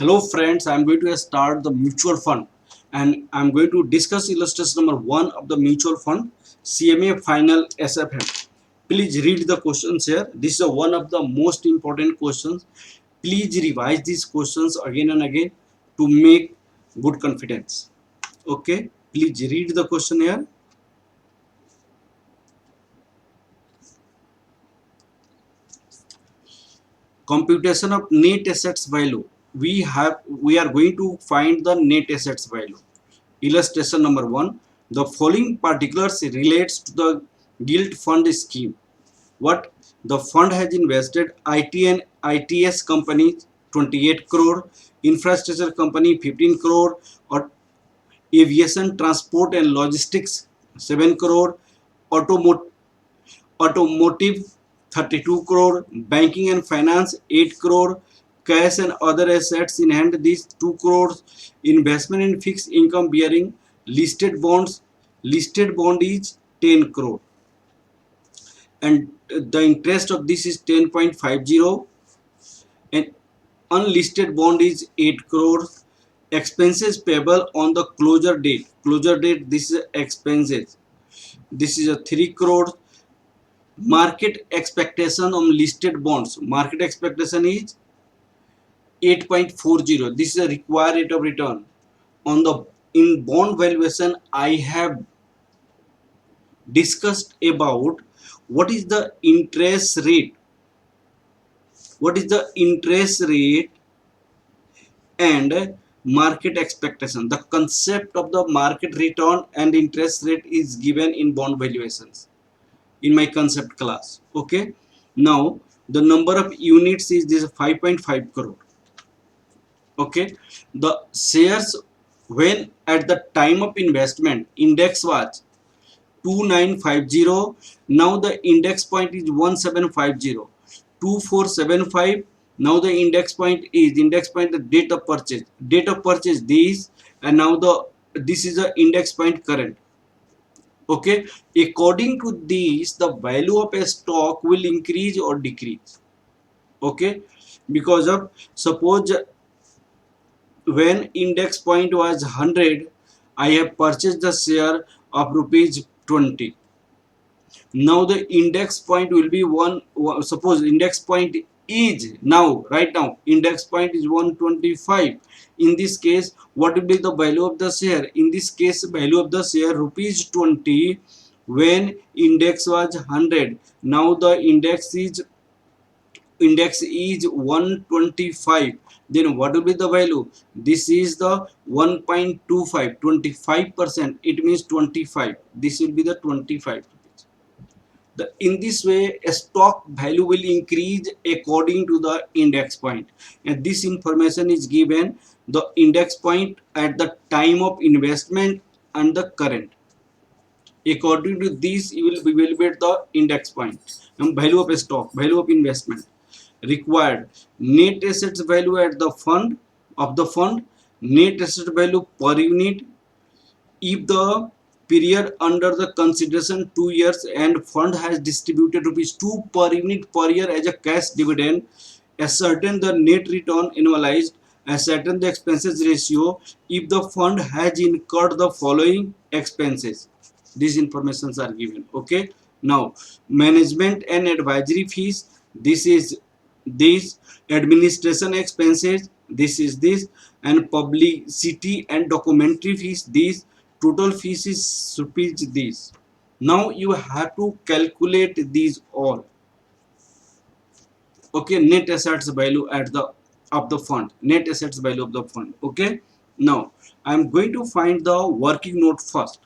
Hello friends, I am going to start the mutual fund and I am going to discuss illustration number 1 of the mutual fund CMA final SFM. Please read the questions here. This is one of the most important questions. Please revise these questions again and again to make good confidence. Okay, please read the question here. Computation of net assets value. We are going to find the net assets value. Illustration number 1. The following particulars relates to the gilt fund scheme. What the fund has invested IT and ITS company 28 crore, infrastructure company 15 crore, or aviation transport and logistics 7 crore, automotive 32 crore, banking and finance 8 crore, cash and other assets in hand these 2 crores, investment in fixed income bearing listed bond is 10 crore, and the interest of this is 10.50, and unlisted bond is 8 crores. Expenses payable on the closure date this is expenses, this is a 3 crores. Market expectation on listed bonds, market expectation is 8.40. This is a required rate of return. On the in bond valuation, I have discussed about what is the interest rate, what is the interest rate and market expectation. The concept of the market return and interest rate is given in bond valuations in my concept class. Okay, now the number of units is this 5.5 crore. Okay, the shares when at the time of investment index was 2950, now the index point is 1750, 2475, now the index point the date of purchase this, and now the this is the index point current. Okay, according to this the value of a stock will increase or decrease. Okay, because of suppose when index point was 100, I have purchased the share of rupees 20. Now the index point will be suppose index point is now right now index point is 125. In this case what will be the value of the share? In this case value of the share rupees 20 when index was 100. Now the index is 125, then what will be the value? This is the 1.25, 25%, it means 25. This will be the 25. In this way a stock value will increase according to the index point, and this information is given the index point at the time of investment and the current. According to this you will evaluate the index point and value of a stock, value of investment. Required net assets value at the fund of the fund, net asset value per unit if the period under the consideration 2 years and fund has distributed rupees 2 per unit per year as a cash dividend, ascertain the net return annualized, ascertain the expenses ratio if the fund has incurred the following expenses. These informations are given. Okay, now management and advisory fees, this is this, administration expenses, this is this, and publicity and documentary fees, this, total fees is rupees this. Now you have to calculate these all. Okay, net assets value at the of the fund, net assets value of the fund. Okay, now I am going to find the working note first.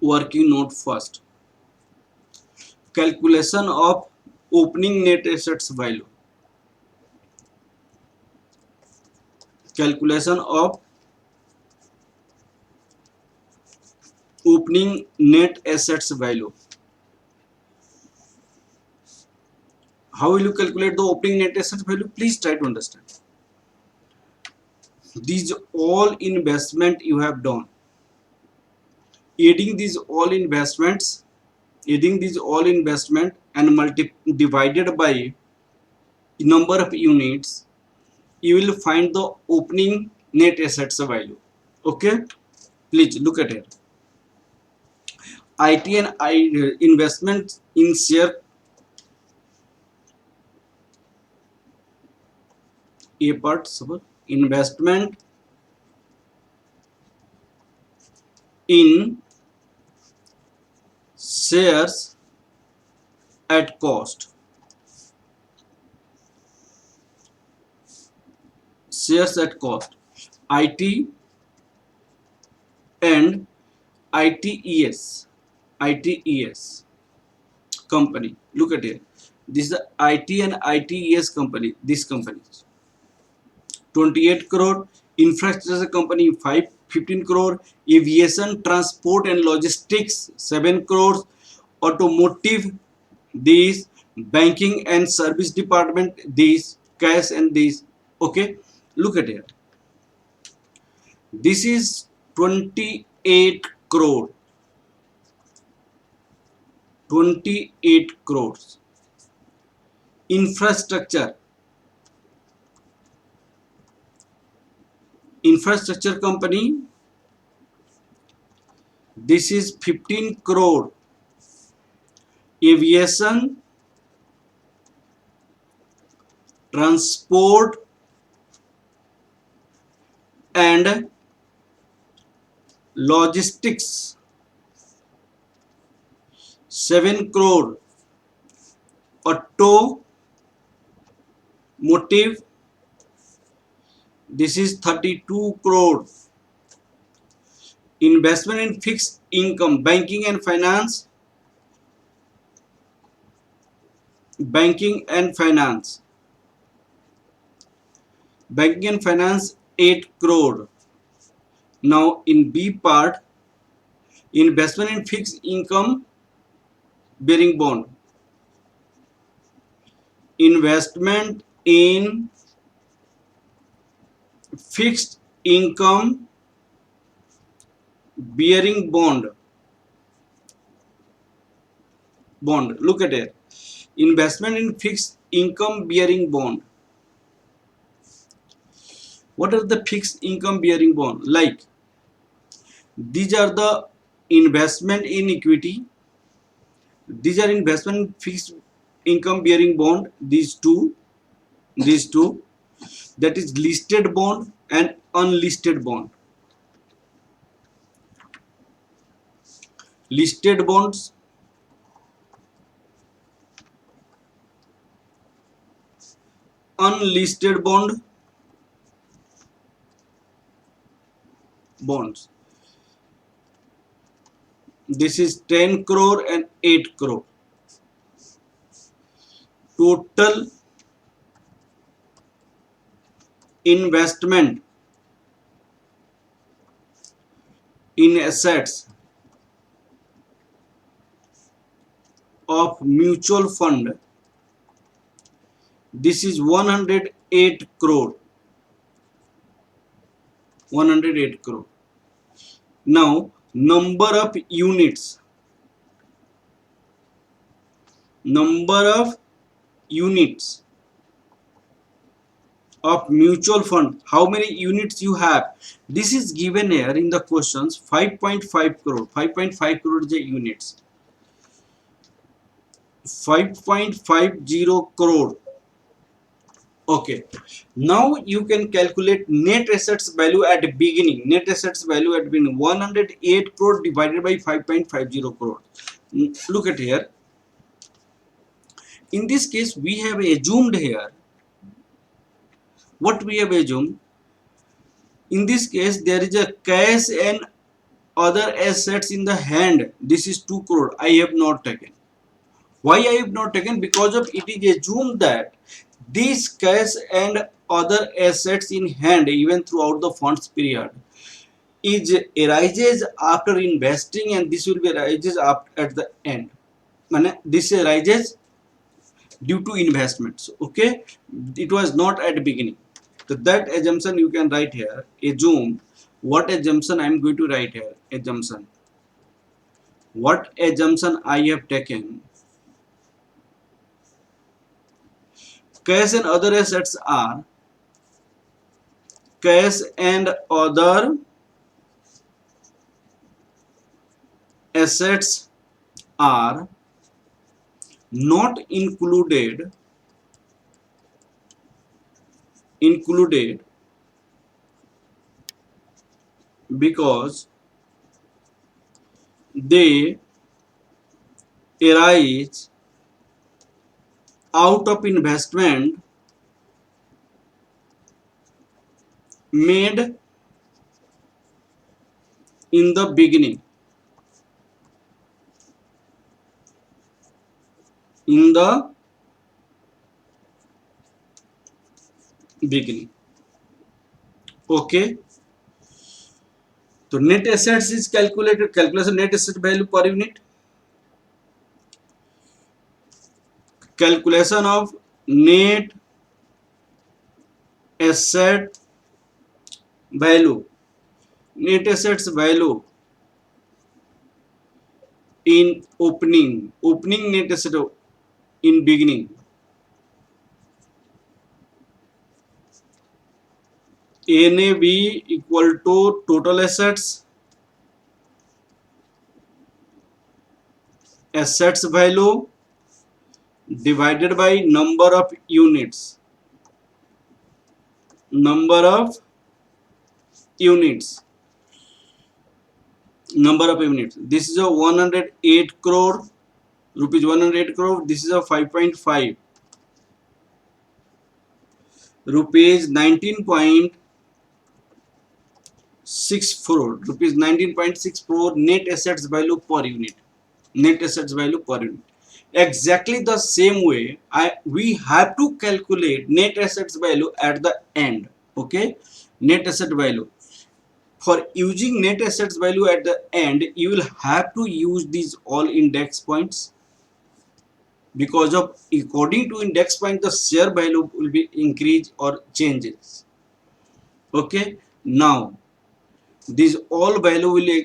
Working note first. Calculation of opening net assets value. Calculation of opening net assets value. How will you calculate the opening net assets value? Please try to understand. These all investment you have done. Adding these all investment and divided by number of units, you will find the opening net assets value. Okay, please look at it. IT and investment in share, a part investment in shares at cost. Shares at cost. IT and ITES. ITES company. Look at it. This is the IT and ITES company. This company. 28 crore. Infrastructure company 15 crore. Aviation, transport and logistics 7 crores. Automotive these. Banking and service department these. Cash and these. Okay. Look at it. This is 28 crore. 28 crores. Infrastructure. Infrastructure company. This is 15 crore. Aviation, transport and logistics 7 crore. Automotive, this is 32 crore. Investment in fixed income, banking and finance, banking and finance, banking and finance 8 crore. Now in B part, investment in fixed income bearing bond, investment in fixed income bearing bond. Look at it. Investment in fixed income bearing bond. What are the fixed income bearing bond? Like these are the investment in equity. These are investment in fixed income bearing bond. These two. That is listed bond and unlisted bond. Listed bonds, unlisted bonds. This is 10 crore and 8 crore. Total investment in assets of mutual fund. This is 108 crore. 108 crore. Now number of units. Number of units of mutual fund. How many units you have? This is given here in the questions. 5.5 crore. 5.5 crore is the units. 5.50 crore. Okay. Now you can calculate net assets value at the beginning. Net assets value at beginning 108 crore divided by 5.50 crore. Look at here. In this case, we have assumed here. What we have assumed? In this case, there is a cash and other assets in the hand. This is 2 crore. I have not taken. Why I have not taken? Because of it is assumed that these cash and other assets in hand even throughout the funds period is arises after investing, and this will be arises at the end. This arises due to investments. Okay, it was not at the beginning. So that assumption you can write here. Assume. What assumption I am going to write here? Assumption. What assumption I have taken? cash and other assets are cash and other assets are not included because they arise out of investment made in the beginning. In the beginning. Okay. So net assets is calculated. Calculation net asset value per unit. Calculation of net asset value. Net assets value in opening net asset in beginning. NAV equal to total assets value divided by number of units. Number of units. This is a 108 crore rupees. 108 crore. This is a 5.5 rupees. 19.64 rupees. 19.64 net assets value per unit. Net assets value per unit. Exactly the same way we have to calculate net assets value at the end. Okay, net asset value. For using net assets value at the end, you will have to use these all index points, because of according to index point the share value will be increase or changes. Okay, now these all value will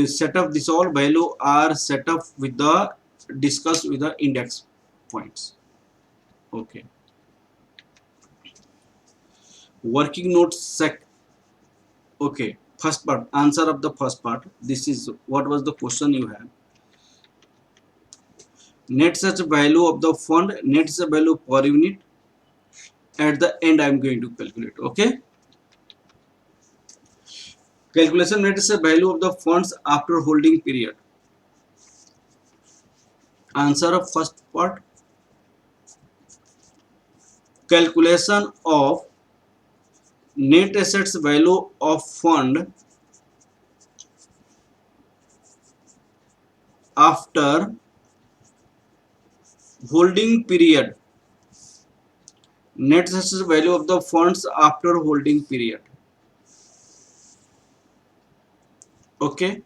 set up. This all value are set up with the discussed with the index points. Okay, working notes okay, first part, answer of the first part. This is what was the question you have. Net such value of the fund, net such value per unit. At the end I am going to calculate. Okay, calculation net such value of the funds after holding period. Answer of first part, calculation of net assets value of fund after holding period. Net assets value of the funds after holding period. Okay,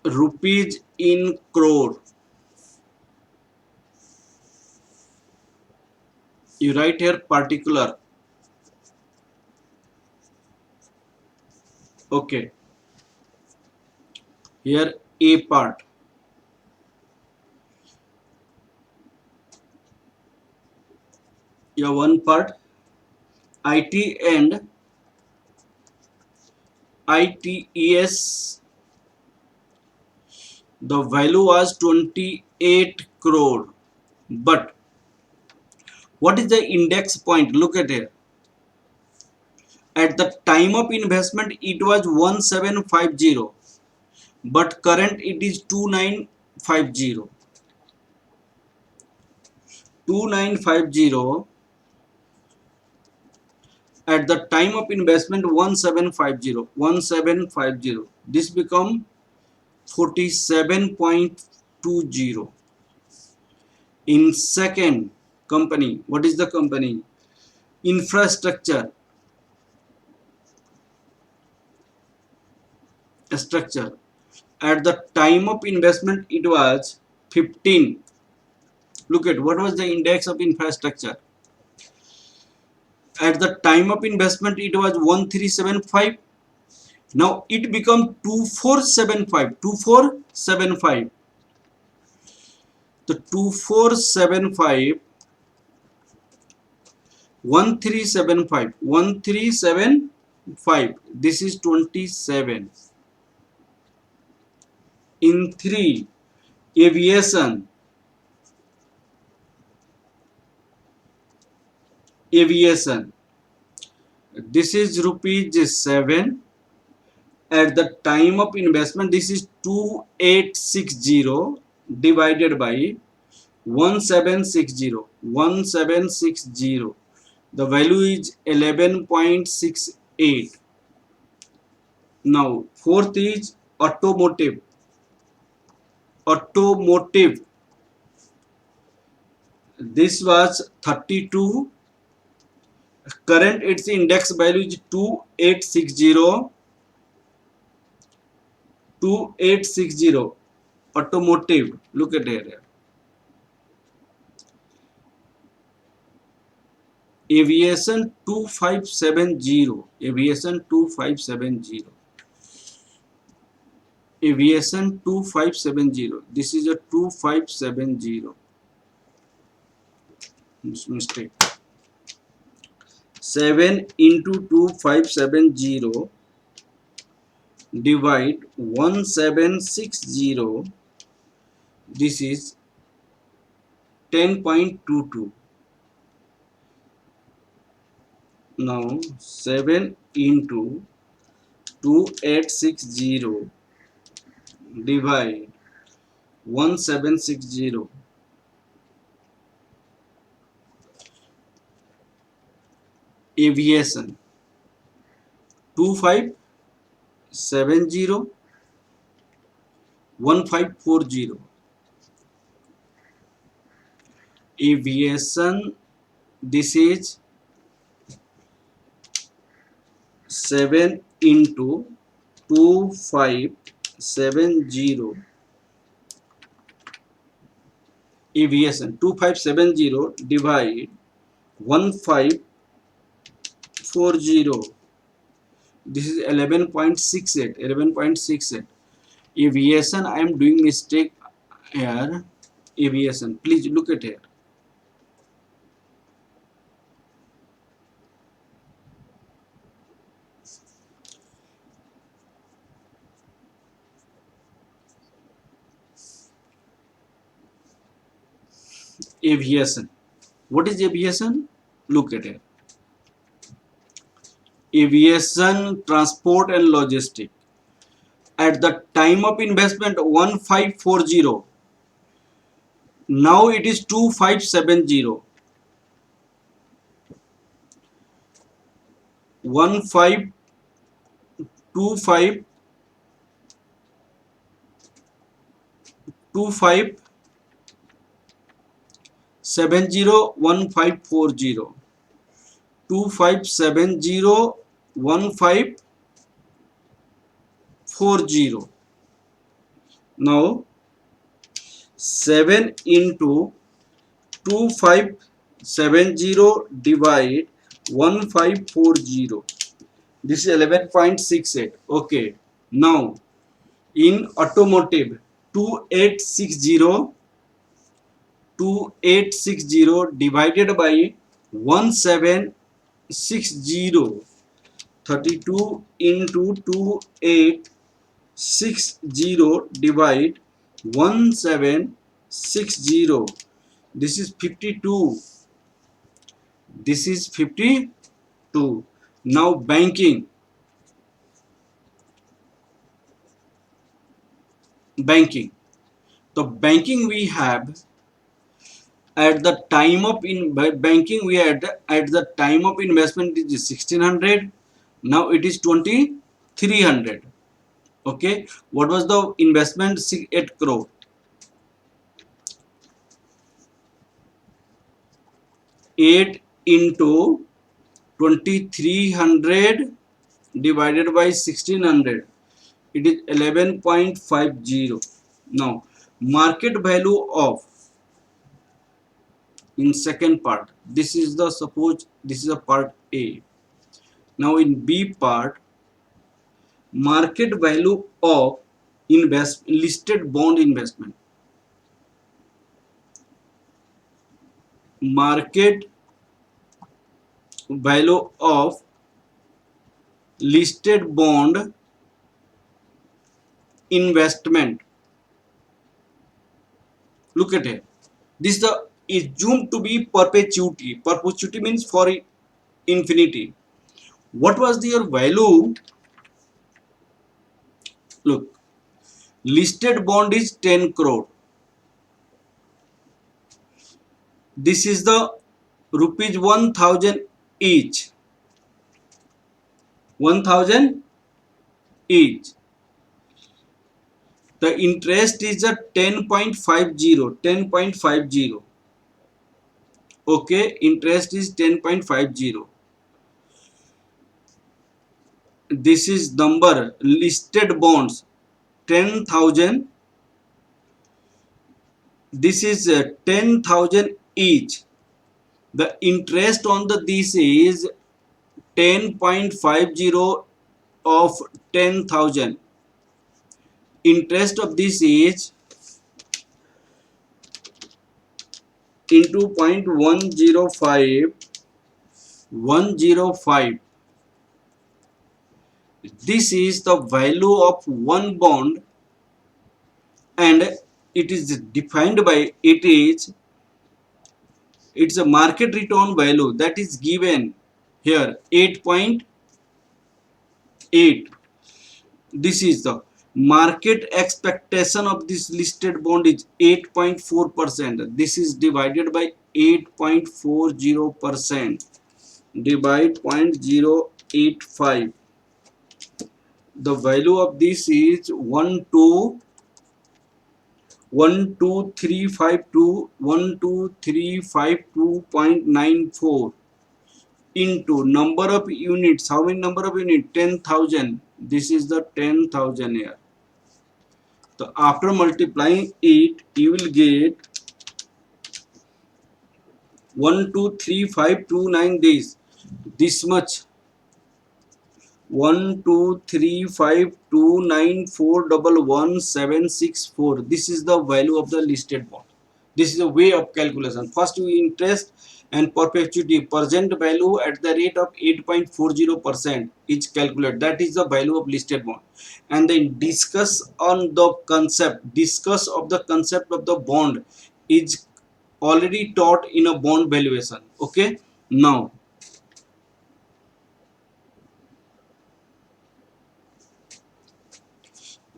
rupees in crore. You write here particular. Okay, here A part. Yeah, one part IT and ITES. The value was 28 crore. But what is the index point? Look at here. At the time of investment it was 1750, but current it is 2950. 2950 at the time of investment 1750. This become 47.20. In second company, what is the company? Infrastructure structure. At the time of investment it was 15. Look at what was the index of infrastructure. At the time of investment it was 1375. Now it become 2475. 2475. The 2475, 1375, 1375. This is 27. In 3, aviation. Aviation. This is rupees 7. At the time of investment, this is 2860 divided by 1760. 1760. The value is 11.68. Now fourth is automotive. Automotive. This was 32. Current its index value is 2860. 2860. Automotive. Look at here. Aviation 2570. Aviation 2570. Aviation 2570. This is a 2570. Mistake. 7 into 2570 divide 1760. This is 10.22. Now 7 into 2860 divide 1760. Aviation 2570 1540. Aviation, this is 7 into 2570. Aviation 2570 divide 1540. This is 11.68. 11.68. Aviation, I am doing mistake here. Aviation, please look at here. Aviation. What is aviation? Look at it. Aviation, transport and logistics. At the time of investment 1540. Now it is 2570. 1525 2570 1540. 2570 1540. Now 7 into 2570 divide 1540. This is 11.68. Okay. Now in automotive 2860 divided by 1760. 32 into 2860 divide 1760. This is 52. This is 52. Now banking. Banking. The banking we have at the time of banking, we had at the time of investment is 1600. Now it is 2300. Okay, what was the investment? 8 crore. 8 into 2300 divided by 1600. It is 11.50. Now market value of, in second part, this is the, suppose this is a part A. Now in B part, market value of listed bond investment. Market value of listed bond investment. Look at it. This is assumed to be perpetuity. Perpetuity means for infinity. What was their value? Look, listed bond is 10 crore. This is the rupees 1000 each. 1000 each. The interest is a 10.50. 10.50. Okay, interest is 10.50. This is number listed bonds 10,000. This is 10,000 each. The interest on this is 10.50 of 10,000. Interest of this is into 0.105. 105. This is the value of one bond, and it is defined by it's a market return value that is given here 8.8. This is the market expectation of this listed bond is 8.4%. This is divided by 8.40%. Divide 0.085. The value of this is 12352 into number of units. How many number of units? 10,000. This is the 10,000 here. So after multiplying it, you will get 123529 days. This much. 1235294111764. This is the value of the listed bond. This is a way of calculation. First we interest and perpetuity present value at the rate of 8.40% is calculated. That is the value of listed bond. And then discuss of the concept of the bond is already taught in a bond valuation. Okay, now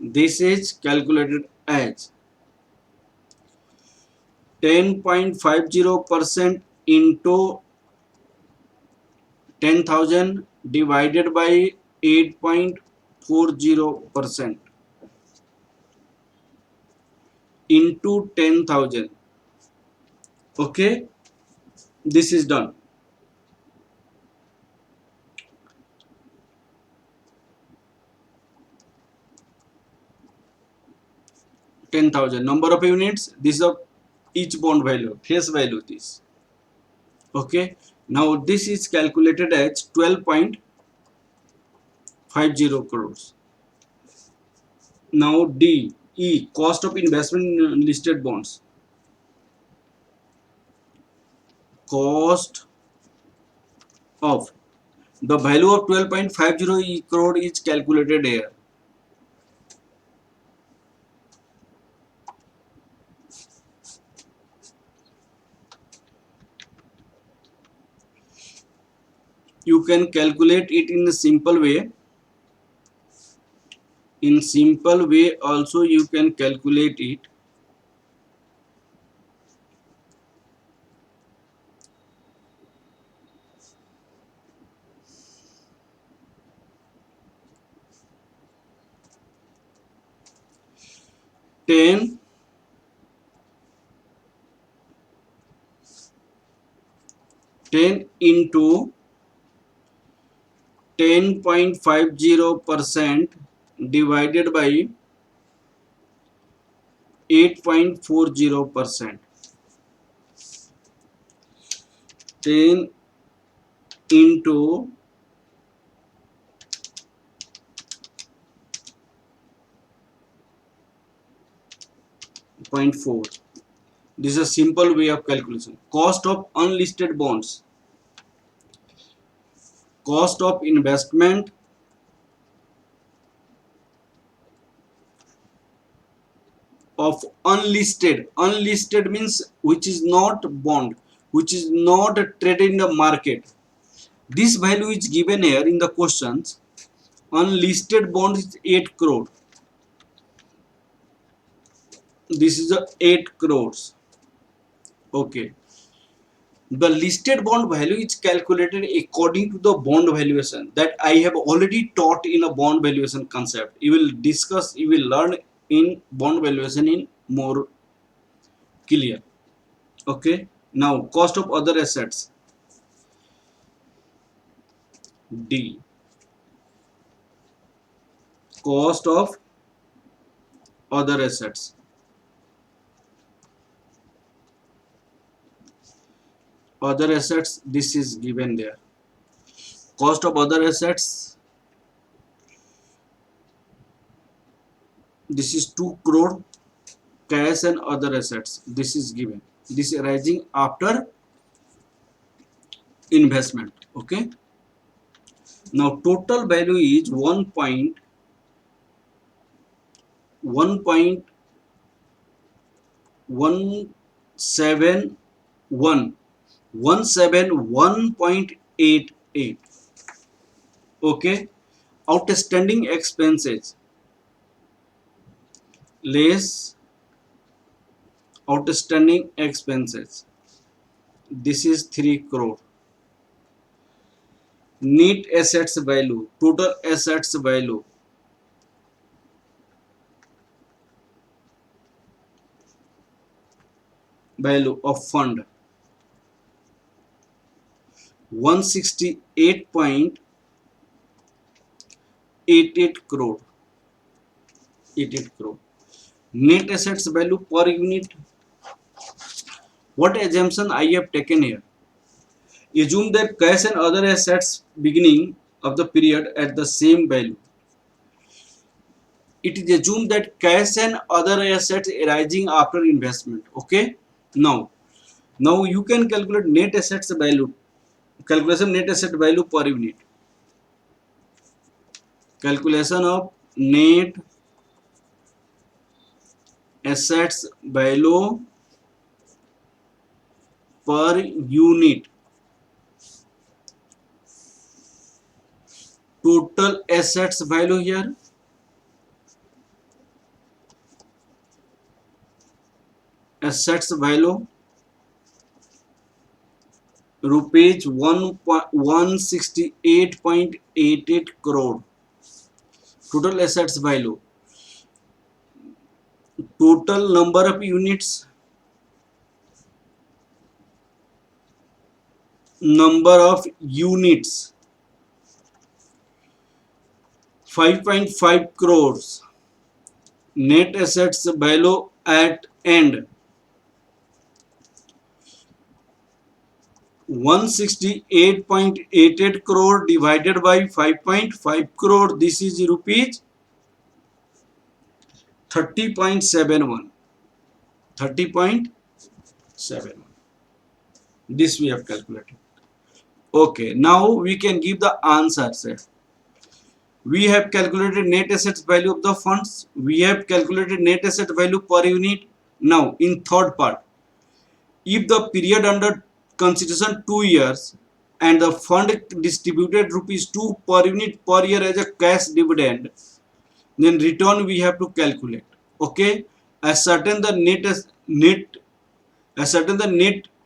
this is calculated as 10.50% into 10,000 divided by 8.40% into 10,000. Okay, this is done. 10,000 number of units. This is each bond value, face value. This. Okay, now this is calculated as 12.50 crores. Now cost of investment in listed bonds. Cost of the value of 12.50 crore is calculated here. You can calculate it in a simple way. In simple way also you can calculate it. Ten into 10.50% divided by 8.40%. 10 into 0.4. This is a simple way of calculation. Cost of unlisted bonds. Cost of investment of unlisted. Unlisted means which is not bond, which is not traded in the market. This value is given here in the questions. Unlisted bond is 8 crore. This is a 8 crores. Okay. The listed bond value is calculated according to the bond valuation that I have already taught in a bond valuation concept. You will learn in bond valuation in more clear. Okay. Now cost of other assets. D. Cost of other assets. Other assets, this is given there. Cost of other assets, this is 2 crore. Cash and other assets, this is given. This is arising after investment. Okay. Now total value is 1.171.88. Okay. Outstanding expenses less outstanding expenses, this is 3 crore. Net assets value, total assets value, of fund 168.88 crore. 88 crore. Net assets value per unit. What assumption I have taken here? Assume that cash and other assets beginning of the period at the same value. It is assumed that cash and other assets arising after investment. Okay. Now you can calculate net assets value. Calculation net asset value per unit. Calculation of net assets value per unit. Total assets value here. Assets value rupees 168.88 crore. Total assets value. Total number of units. Number of units 5.5 crores. Net assets value at end 168.88 crore divided by 5.5 crore. This is rupees 30.71. 30.71. This we have calculated. Okay, now we can give the answers. We have calculated net assets value of the funds. We have calculated net asset value per unit. Now in third part, if the period under consideration 2 years and the fund distributed rupees 2 per unit per year as a cash dividend, then return we have to calculate. Okay, ascertain the net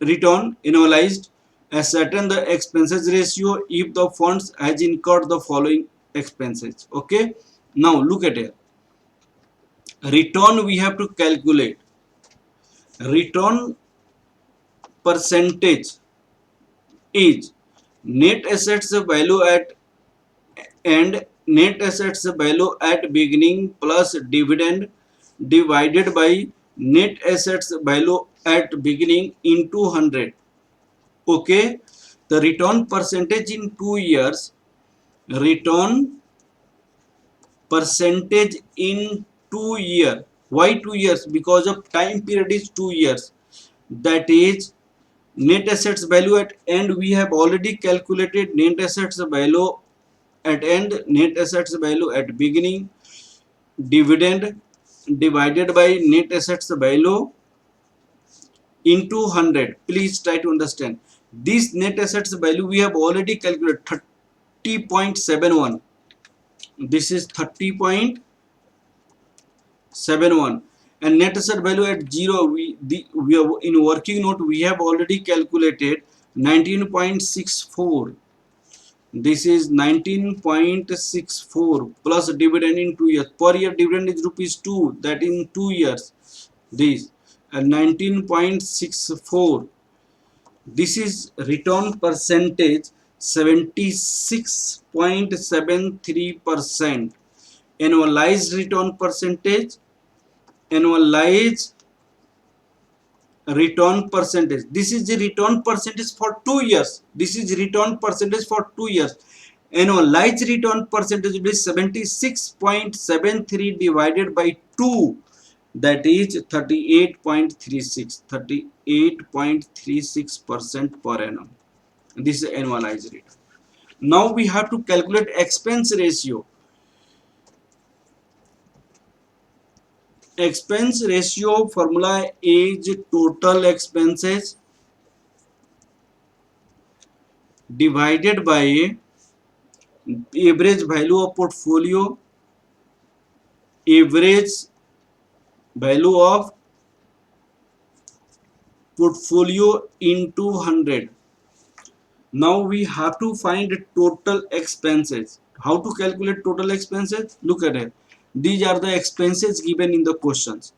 return annualized, ascertain the expenses ratio if the funds has incurred the following expenses. Okay, now look at it. Return we have to calculate. Return percentage is net assets value at end, net assets value at beginning plus dividend divided by net assets value at beginning into 100. Okay, the return percentage in 2 years, return percentage in 2 year Why 2 years? Because of time period is 2 years. That is net assets value at end. We have already calculated net assets value at end, net assets value at beginning, dividend divided by net assets value into 100. Please try to understand. This net assets value we have already calculated 30.71. This is 30.71, and net asset value at 0, we have in working note we have already calculated 19.64. This is 19.64 plus dividend in 2 years. Per year dividend is rupees 2, that in 2 years. This and 19.64. This is return percentage 76.73%. Annualized return percentage, annualized return percentage. This is the return percentage for 2 years. This is return percentage for 2 years. Annualized return percentage will be 76.73 divided by 2, that is 38.36, 38.36% per annum. This is annualized rate. Now we have to calculate expense ratio. Expense ratio formula is total expenses divided by average value of portfolio, average value of portfolio into 100. Now we have to find total expenses. How to calculate total expenses? Look at it. These are the expenses given in the questions.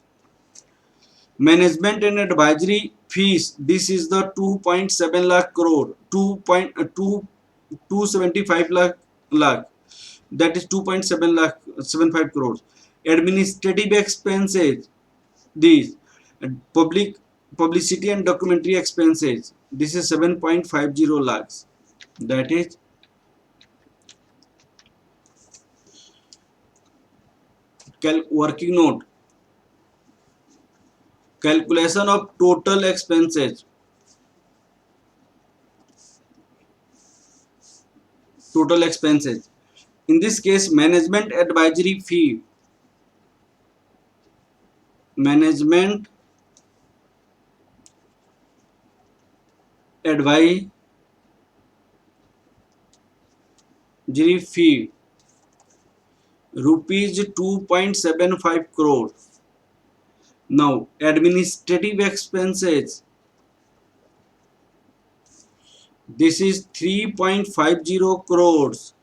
Management and advisory fees. This is the 2.7 lakh crore. 2.275 lakh. That is 2.7 lakh 75 crores. Administrative expenses. These publicity and documentary expenses. This is 7.50 lakhs. That is working note. Calculation of total expenses. Total expenses. In this case, management advisory fee. Management advisory fee rupees 2.75 crore. Now administrative expenses, this is 3.50 crores.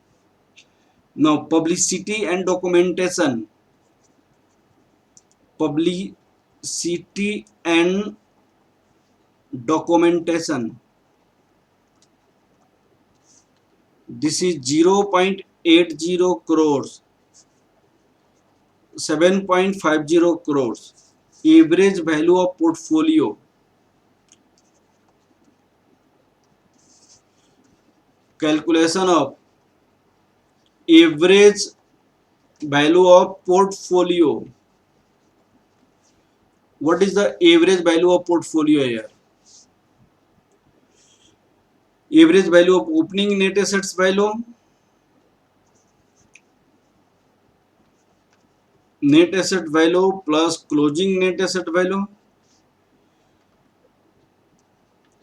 Now publicity and documentation, publicity and documentation, this is 0.80 crores, 7.50 crores. Average value of portfolio, calculation of average value of portfolio. What is the average value of portfolio here? Average value of opening net assets value, net asset value plus closing net asset value,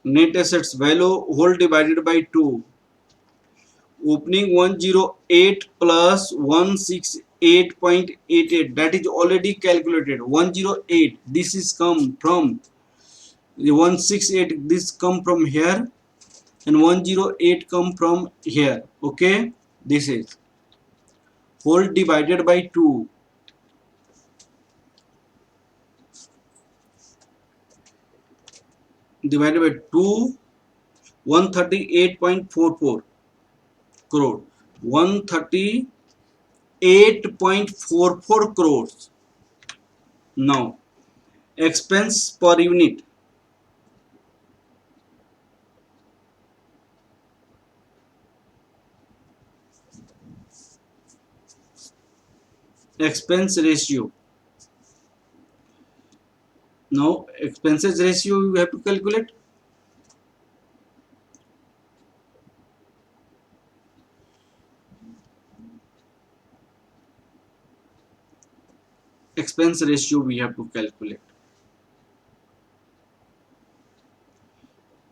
net assets value whole divided by 2. Opening 108 plus 168.88, that is already calculated. 108, this is come from the 168, this come from here, and 108 come from here. Okay, this is whole divided by 2. Divided by 2, 138.44 crore, 138.44 crores. Now expense per unit, expense ratio, Now expenses ratio you have to calculate. Expense ratio we have to calculate.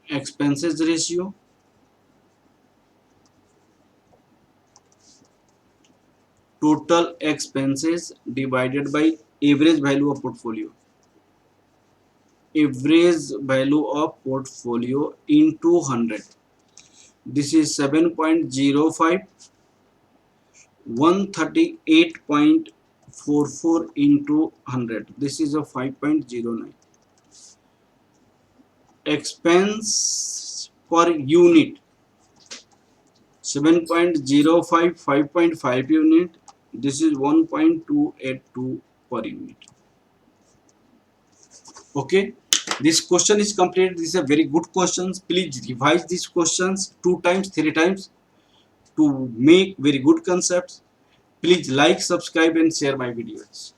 Expenses ratio, total expenses divided by average value of portfolio. Average value of portfolio into 100. This is 7.05, 138.44 into 100. This is a 5.09. Expense per unit 7.05, 5.5 unit. This is 1.282 per unit. Okay, this question is completed. This is a very good questions. Please revise these questions 2 times, 3 times to make very good concepts. Please like, subscribe and share my videos.